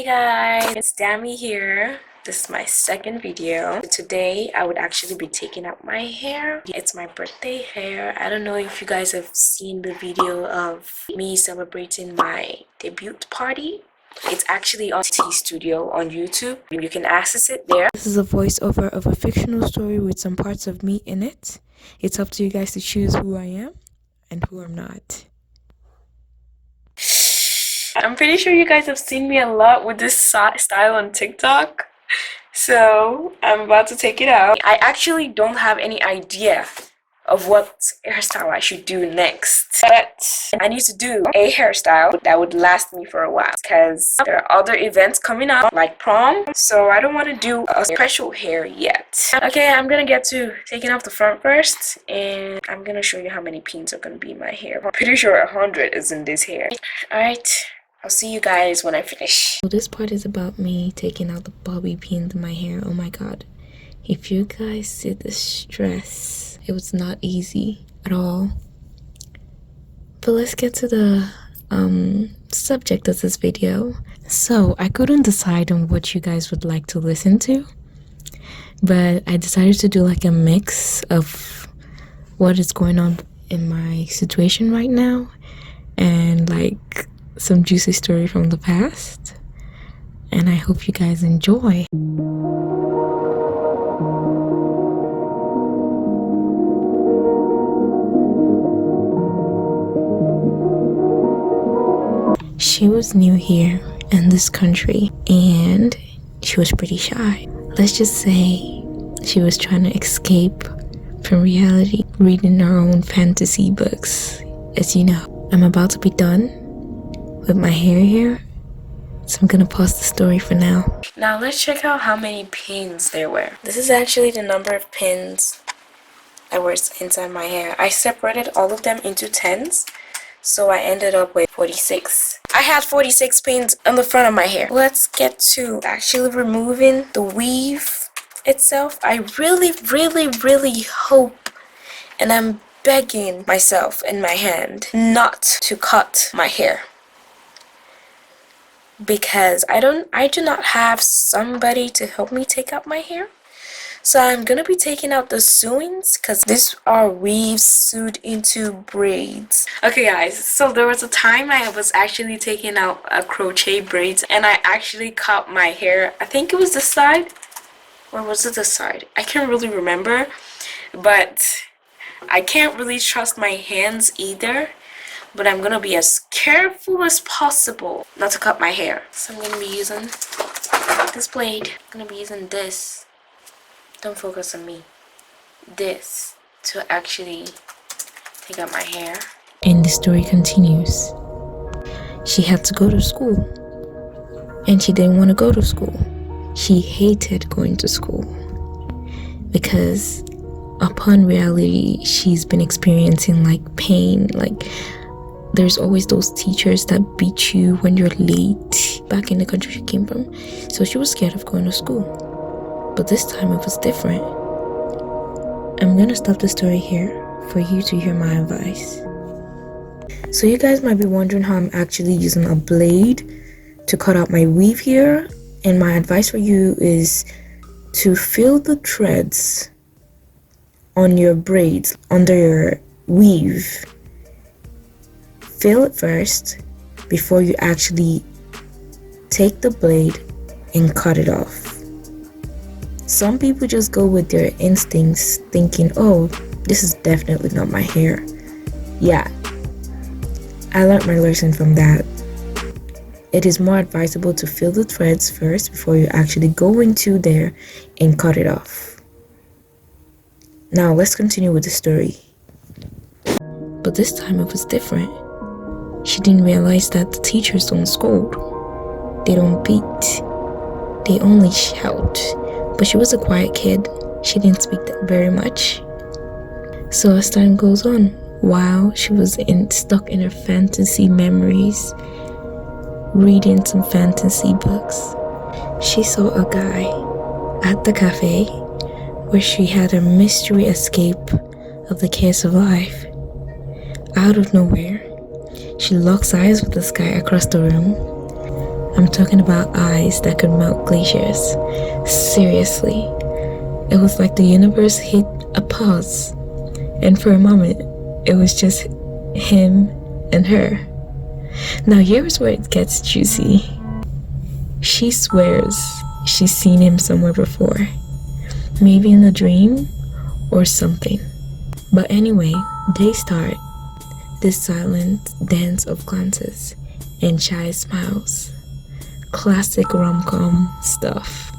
Hey guys, it's Dammy here. This is my second video. Today I would actually be taking out my hair. It's my birthday hair. I don't know if you guys have seen the video of me celebrating my debut party. It's actually on T Studio on YouTube. You can access it there. This is a voiceover of a fictional story with some parts of me in it. It's up to you guys to choose who I am and who I'm not. I'm pretty sure you guys have seen me a lot with this style on TikTok. So I'm about to take it out. I actually don't have any idea of what hairstyle I should do next, but I need to do a hairstyle that would last me for a while because there are other events coming up like prom, so I don't want to do a special hair yet. Okay, I'm gonna get to taking off the front first, and I'm gonna show you how many pins are gonna be in my hair. I'm pretty sure 100 is in this hair. Alright, I'll see you guys when I finish. So this part is about me taking out the bobby pins in my hair. Oh my god, if you guys see the stress, it was not easy at all. But let's get to the subject of this video. So I couldn't decide on what you guys would like to listen to, but I decided to do like a mix of what is going on in my situation right now and like some juicy story from the past, and I hope you guys enjoy. She was new here in this country and she was pretty shy. Let's just say she was trying to escape from reality, reading her own fantasy books. As you know, I'm about to be done with my hair here, so I'm gonna pause the story for now. Now let's check out how many pins there were. This is actually the number of pins that were inside my hair. I separated all of them into 10s, so I ended up with 46. I had 46 pins on the front of my hair. Let's get to actually removing the weave itself. I really hope, and I'm begging myself and my hand not to cut my hair, because I do not have somebody to help me take out my hair. So I'm gonna be taking out the sewings because these are weaves sewed into braids. Okay guys, so there was a time I was actually taking out a crochet braids and I actually cut my hair. I think it was this side, or was it this side? I can't really remember, but I can't really trust my hands either. But I'm gonna be as careful as possible not to cut my hair. So I'm gonna be using this blade. I'm gonna be using this. Don't focus on me. This to actually take out my hair. And the story continues. She had to go to school, and she didn't want to go to school. She hated going to school because upon reality, she's been experiencing like pain, like there's always those teachers that beat you when you're late back in the country she came from. So she was scared of going to school. But this time it was different. I'm gonna stop the story here for you to hear my advice. So you guys might be wondering how I'm actually using a blade to cut out my weave here. And my advice for you is to feel the threads on your braids under your weave. Feel it first before you actually take the blade and cut it off. Some people just go with their instincts thinking, oh, this is definitely not my hair. Yeah, I learned my lesson from that. It is more advisable to feel the threads first before you actually go into there and cut it off. Now let's continue with the story. But this time it was different. She didn't realize that the teachers don't scold, they don't beat, they only shout. But she was a quiet kid, she didn't speak that very much. So as time goes on, while she was stuck in her fantasy memories, reading some fantasy books, she saw a guy at the cafe where she had a mystery escape of the cares of life. Out of nowhere, she locks eyes with this guy across the room. I'm talking about eyes that could melt glaciers. Seriously. It was like the universe hit a pause. And for a moment, it was just him and her. Now here's where it gets juicy. She swears she's seen him somewhere before. Maybe in a dream or something. But anyway, they start this silent dance of glances and shy smiles. Classic rom-com stuff,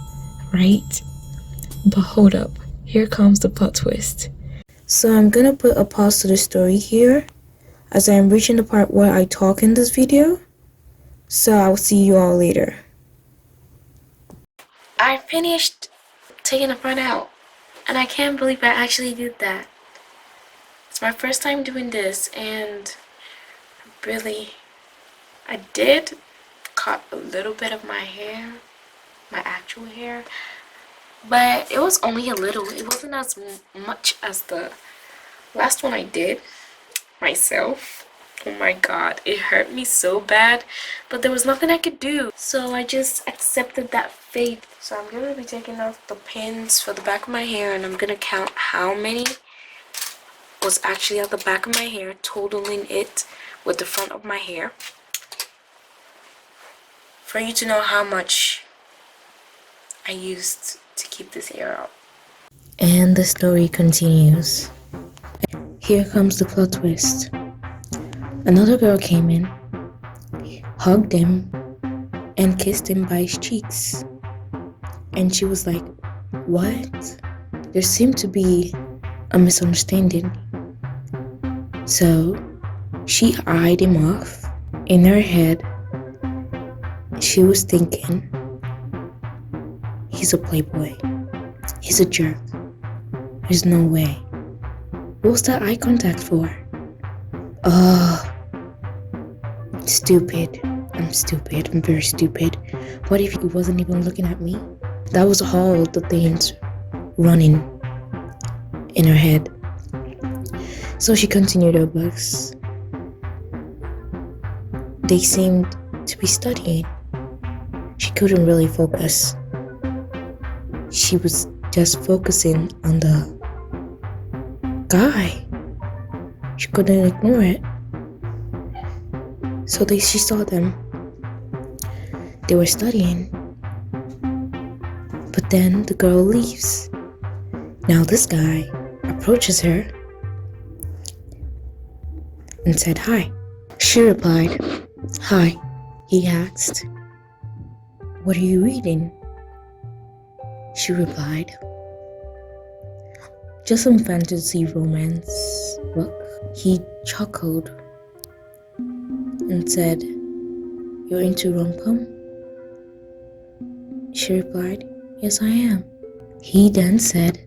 right? But hold up, here comes the plot twist. So I'm gonna put a pause to the story here, as I am reaching the part where I talk in this video. So I'll see you all later. I finished taking the front out, and I can't believe I actually did that. It's my first time doing this, and really, I did cut a little bit of my hair, my actual hair, but it was only a little. It wasn't as much as the last one I did myself. Oh my god, it hurt me so bad, but there was nothing I could do, so I just accepted that fate. So I'm gonna be taking off the pins for the back of my hair, and I'm gonna count how many was actually at the back of my hair, totaling it with the front of my hair, for you to know how much I used to keep this hair out. And the story continues. Here comes the plot twist. Another girl came in, hugged him, and kissed him by his cheeks. And she was like, "What?" There seemed to be a misunderstanding. So she eyed him off. In her head, she was thinking, he's a playboy. He's a jerk. There's no way. What was that eye contact for? Stupid. I'm stupid. I'm very stupid. What if he wasn't even looking at me? That was all the things running in her head. So she continued her books. They seemed to be studying. She couldn't really focus. She was just focusing on the guy. She couldn't ignore it. So she saw them. They were studying. But then the girl leaves. Now this guy approaches her and said hi. She replied, "Hi." He asked, "What are you reading?" She replied, "Just some fantasy romance book." He chuckled and said, "You're into rom-com?" She replied, "Yes, I am." He then said,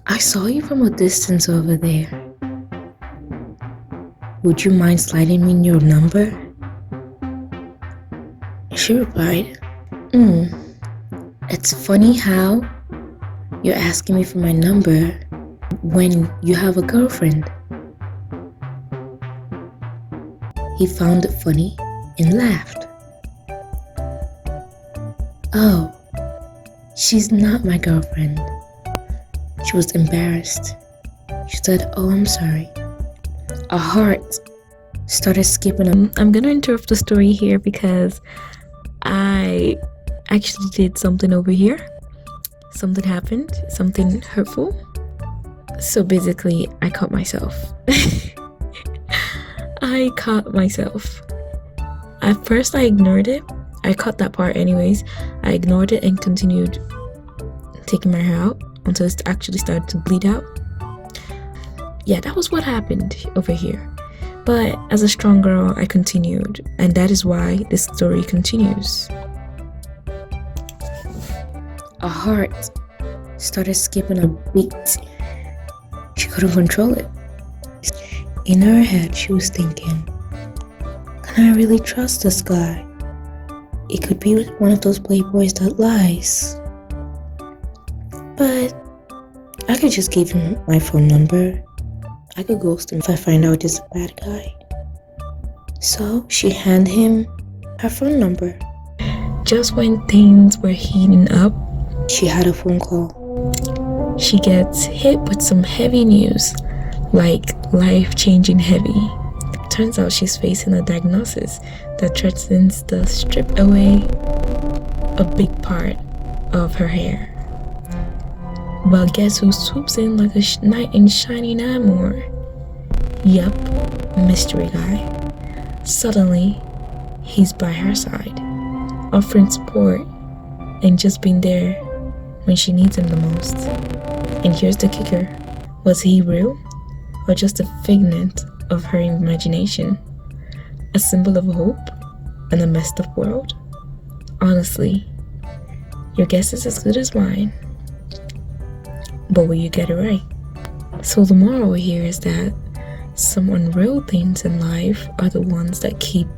"I saw you from a distance over there. Would you mind sliding me your number?" She replied, "It's funny how you're asking me for my number when you have a girlfriend." He found it funny and laughed. "Oh, she's not my girlfriend." She was embarrassed. She said, "Oh, I'm sorry." A heart started skipping. I'm gonna interrupt the story here because I actually did something over here. Something happened, something hurtful. So basically, I caught myself. I caught myself. At first, I ignored it. I caught that part anyways. I ignored it and continued taking my hair out until it actually started to bleed out. Yeah, that was what happened over here. But as a strong girl, I continued, and that is why this story continues. A heart started skipping a beat. She couldn't control it. In her head, she was thinking, can I really trust this guy? It could be one of those playboys that lies. But I could just give him my phone number. I could ghost him if I find out he's a bad guy. So she handed him her phone number. just when things were heating up, she had a phone call. She gets hit with some heavy news, like life-changing heavy. Turns out she's facing a diagnosis that threatens to strip away a big part of her hair. Well, guess who swoops in like a knight in shining armor? Yup, mystery guy. Suddenly, he's by her side, offering support and just being there when she needs him the most. And here's the kicker. Was he real or just a figment of her imagination? A symbol of hope in a messed up world? Honestly, your guess is as good as mine. But will you get it right? So the moral here is that some unreal things in life are the ones that keep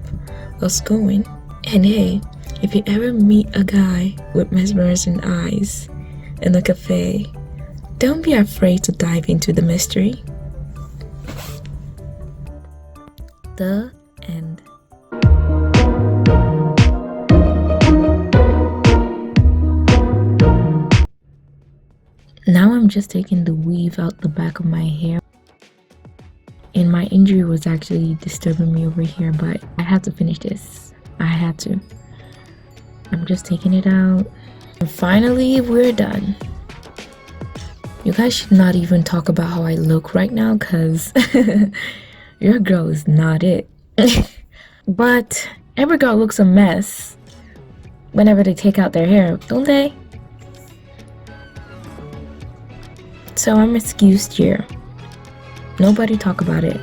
us going. And hey, if you ever meet a guy with mesmerizing eyes in a cafe, don't be afraid to dive into the mystery. The end. Now I'm just taking the weave out the back of my hair. And my injury was actually disturbing me over here, but I had to finish this. I had to. I'm just taking it out. And finally, we're done. You guys should not even talk about how I look right now, because your girl is not it. But every girl looks a mess whenever they take out their hair, don't they? So I'm excused here. Nobody talk about it.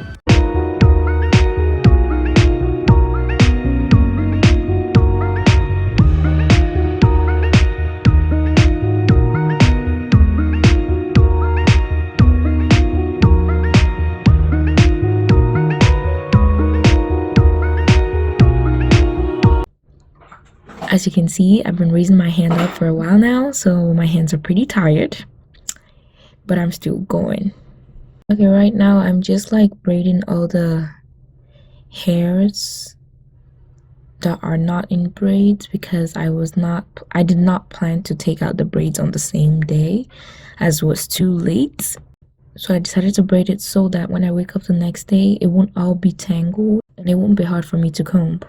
As you can see, I've been raising my hand up for a while now, so my hands are pretty tired, but I'm still going. Okay, right now I'm just like braiding all the hairs that are not in braids, because I did not plan to take out the braids on the same day, as it was too late. So I decided to braid it so that when I wake up the next day, it won't all be tangled and it won't be hard for me to comb.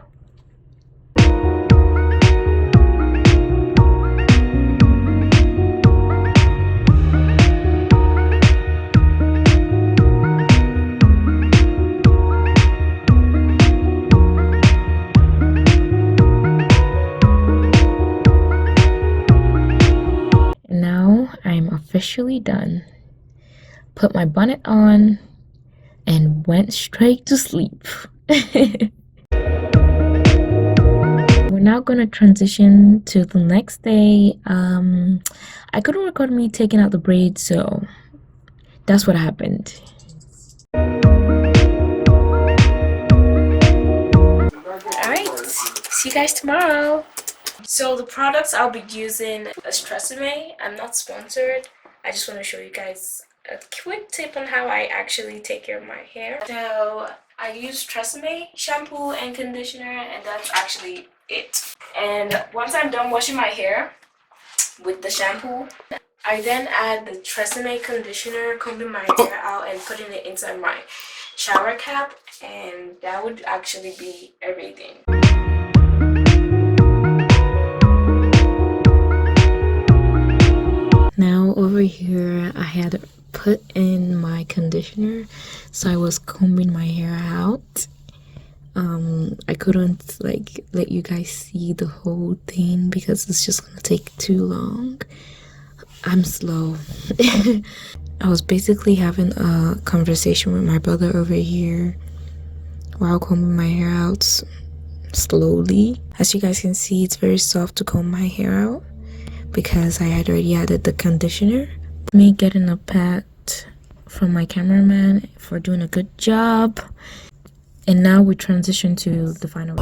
Officially done. Put my bonnet on and went straight to sleep. We're now gonna transition to the next day. I couldn't record me taking out the braids, so that's what happened. Alright, see you guys tomorrow. So the products I'll be using is Tresemme. I'm not sponsored. I just want to show you guys a quick tip on how I actually take care of my hair. So I use Tresemme shampoo and conditioner, and that's actually it. And once I'm done washing my hair with the shampoo, I then add the Tresemme conditioner, combing my hair out and putting it inside my shower cap, and that would actually be everything. Now over here I had put in my conditioner, so I was combing my hair out. I couldn't like let you guys see the whole thing because it's just gonna take too long. I'm slow. I was basically having a conversation with my brother over here while combing my hair out slowly. As you guys can see, it's very soft to comb my hair out because I had already added the conditioner. Me getting a pat from my cameraman for doing a good job. And now we transition to the final.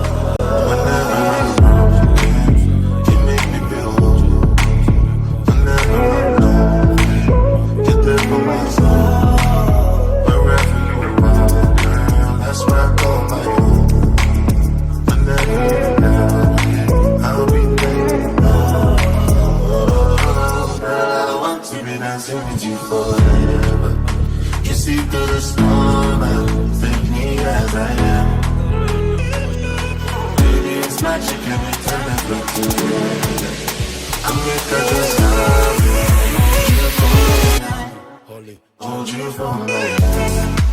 I'll be dancing with you forever. You see through the storm, take me as I am. Baby, it's magic every time I look together. I'm weak at the sun, hold you for my hand.